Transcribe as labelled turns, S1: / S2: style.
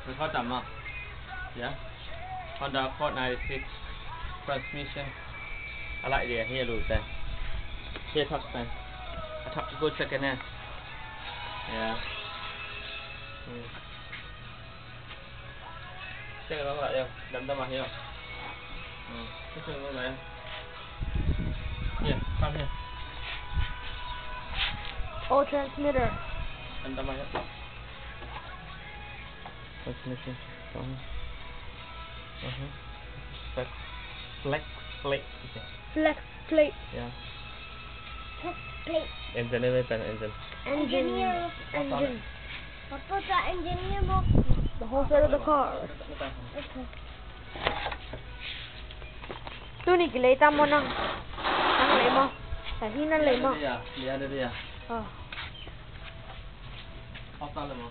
S1: Mình khó chậm không? Yeah. Honda Accord 96 transmission. I like the here look there. Here top man. A top good second hand. Yeah. Check nó lại đâu, đâm tâm vào here. Check nó lại. Here, come here.
S2: Oh, transmitter.
S1: Đâm tâm vào here. Transmission. Flex plate.
S2: Flex plate.
S1: Yeah.
S2: Flex plate.
S1: Engine ini pen engine.
S2: Engine. Papa, the engine the whole side of the car. Okay. Tu ni kilay tamo nang lemo. Sahin ang lemo.
S1: Dia ada dia.
S2: Oh.
S1: Apa lemo?